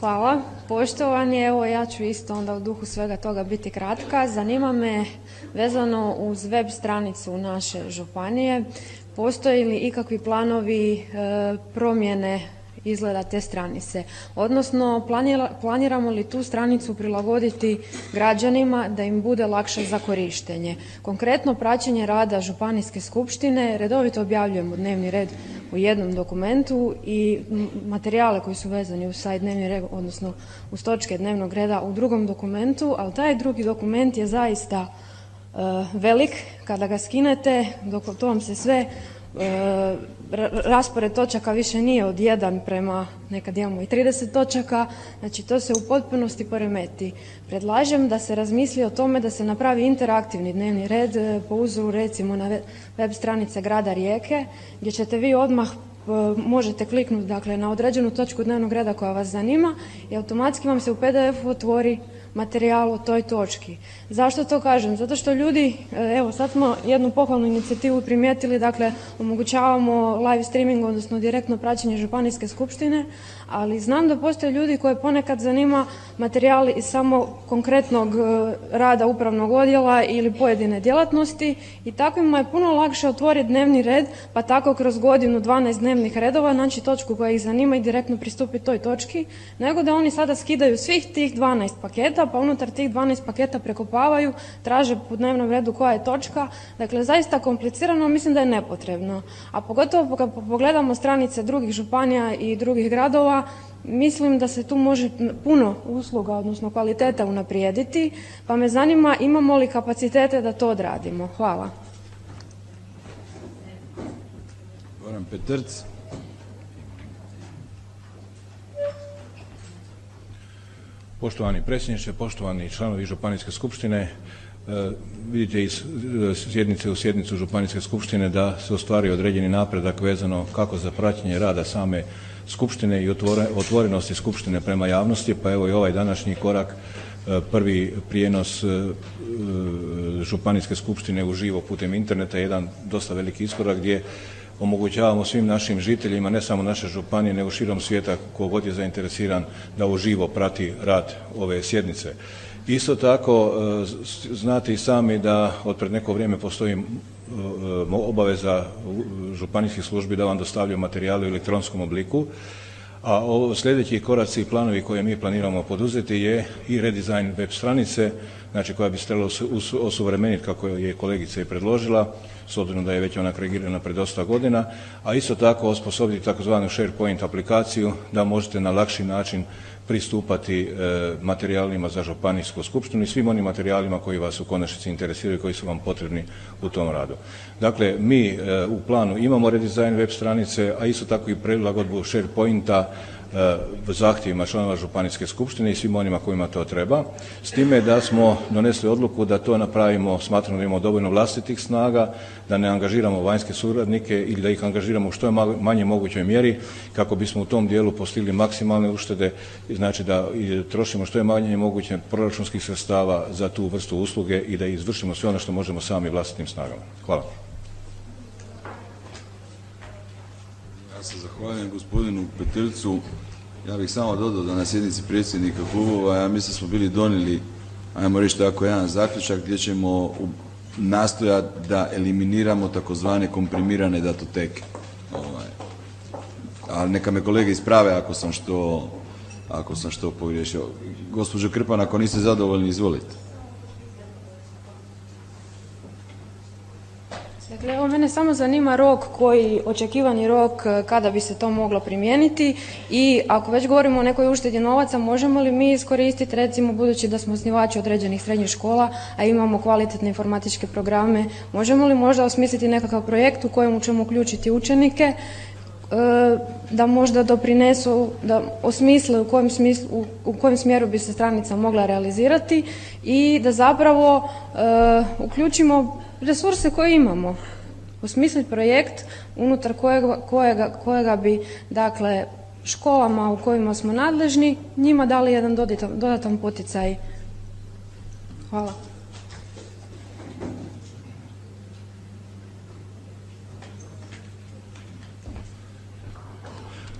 Hvala. Poštovani, evo ja ću isto onda u duhu svega toga biti kratka. Zanima me vezano uz web stranicu naše županije, postoje li ikakvi planovi promjene izgleda te stranice, odnosno planiramo li tu stranicu prilagoditi građanima da im bude lakše za korištenje. Konkretno, praćenje rada županijske skupštine, redovito objavljujemo dnevni red u jednom dokumentu i materijale koji su vezani uz taj dnevni red, odnosno uz točke dnevnog reda u drugom dokumentu, ali taj drugi dokument je zaista velik. Kada ga skinete, to vam se sve raspored točaka više nije od 1 prema, nekad imamo i 30 točaka, znači to se u potpunosti poremeti. Predlažem da se razmisli o tome da se napravi interaktivni dnevni red po uzoru recimo na web stranice grada Rijeke, gdje ćete vi odmah možete kliknuti dakle, na određenu točku dnevnog reda koja vas zanima i automatski vam se u PDF-u otvori materijal o toj točki. Zašto to kažem? Zato što ljudi, evo sad smo jednu pohvalnu inicijativu primijetili, dakle omogućavamo live streaming, odnosno direktno praćenje županijske skupštine, ali znam da postoje ljudi koje ponekad zanima materijal iz samo konkretnog rada upravnog odjela ili pojedine djelatnosti i takvima je puno lakše otvoriti dnevni red, pa tako kroz godinu 12 dnevnih redova naći točku koja ih zanima i direktno pristupiti toj točki, nego da oni sada skidaju svih tih 12 paketa, pa unutar tih 12 paketa prekopavaju, traže po dnevnom redu koja je točka. Dakle, zaista komplicirano, mislim da je nepotrebno. A pogotovo kad pogledamo stranice drugih županija i drugih gradova, mislim da se tu može puno usluga, odnosno kvaliteta unaprijediti, pa me zanima imamo li kapacitete da to odradimo. Hvala. Goran Petrc. Poštovani predsjedniče, poštovani članovi Županijske skupštine, vidite iz sjednice u sjednicu Županijske skupštine da se ostvario određeni napredak vezano kako za praćenje rada same skupštine i otvorenosti skupštine prema javnosti, pa evo i ovaj današnji korak, prvi prijenos Županijske skupštine uživo putem interneta, jedan dosta veliki iskorak gdje omogućavamo svim našim žiteljima, ne samo naše županije, nego širom svijeta, tko god je zainteresiran da uživo prati rad ove sjednice. Isto tako, znate i sami da od pred neko vrijeme postoji obaveza županijskih službi da vam dostavljaju materijale u elektronskom obliku, a sljedeći koraci i planovi koje mi planiramo poduzeti je i redizajn web stranice, znači koja bi se trebala osuvremeniti kako je kolegica i predložila, s obzirom da je već ona korigirana pred dosta godina, a isto tako osposobiti takozvanu SharePoint aplikaciju da možete na lakši način pristupati materijalima za županijsku skupštinu i svim onim materijalima koji vas u konačnici interesiraju i koji su vam potrebni u tom radu. Dakle, mi u planu imamo redizajn web stranice, a isto tako i prilagodbu SharePointa zahtjevima članova županijske skupštine i svim onima kojima to treba, s time da smo donesli odluku da to napravimo, smatramo da imamo dovoljno vlastitih snaga, da ne angažiramo vanjske suradnike ili da ih angažiramo u što je manje mogućoj mjeri kako bismo u tom dijelu postigli maksimalne uštede, znači da trošimo što je manje moguće proračunskih sredstava za tu vrstu usluge i da izvršimo sve ono što možemo sami vlastitim snagama. Hvala. Ja se zahvaljujem gospodinu Petrcu. Ja bih samo dodao da na sjednici predsjednika klubova, ja mislim da smo bili donijeli, ajmo reći tako, jedan zaključak gdje ćemo nastojati da eliminiramo takozvane komprimirane datoteke. Ali neka me kolege isprave ako sam što pogriješio. Gospođo Krpan, ako niste zadovoljni, izvolite. Dakle, evo mene samo zanima očekivani rok kada bi se to moglo primijeniti i ako već govorimo o nekoj uštedi novaca, možemo li mi iskoristiti, recimo budući da smo osnivači određenih srednjih škola, a imamo kvalitetne informatičke programe, možemo li možda osmisliti nekakav projekt u kojemu ćemo uključiti učenike da možda doprinesu, da osmisle u kojem smjeru bi se stranica mogla realizirati i da zapravo uključimo resurse koje imamo. Osmisliti projekt unutar kojega bi, dakle, školama u kojima smo nadležni, njima dali jedan dodatan poticaj. Hvala.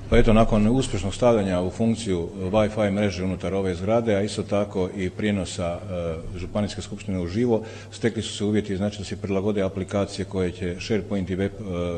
Pa eto, nakon uspješnog stavljanja u funkciju Wi-Fi mreže unutar ove zgrade, a isto tako i prijenosa Županijske skupštine uživo, stekli su se uvjeti, znači da se prilagode aplikacije koje će SharePoint i web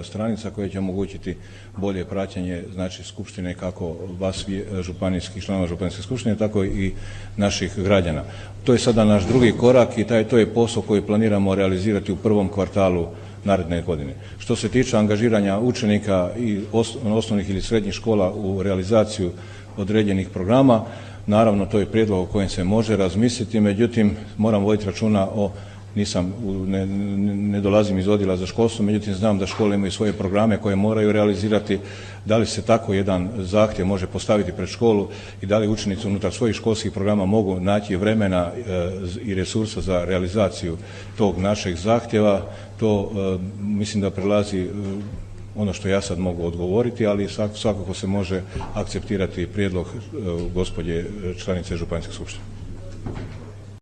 stranica koje će omogućiti bolje praćenje, znači skupštine kako vas županijskih članova Županijske skupštine, tako i naših građana. To je sada naš drugi korak i to je posao koji planiramo realizirati u prvom kvartalu naredne godine. Što se tiče angažiranja učenika i osnovnih ili srednjih škola u realizaciju određenih programa, naravno to je prijedlog o kojem se može razmisliti, međutim moram voditi računa ne dolazim iz odjela za školstvo, međutim znam da škole imaju svoje programe koje moraju realizirati. Da li se tako jedan zahtjev može postaviti pred školu i da li učenici unutar svojih školskih programa mogu naći vremena i resursa za realizaciju tog našeg zahtjeva, to mislim da prelazi ono što ja sad mogu odgovoriti, ali svakako se može akceptirati prijedlog gospođe članice Županijske skupštine.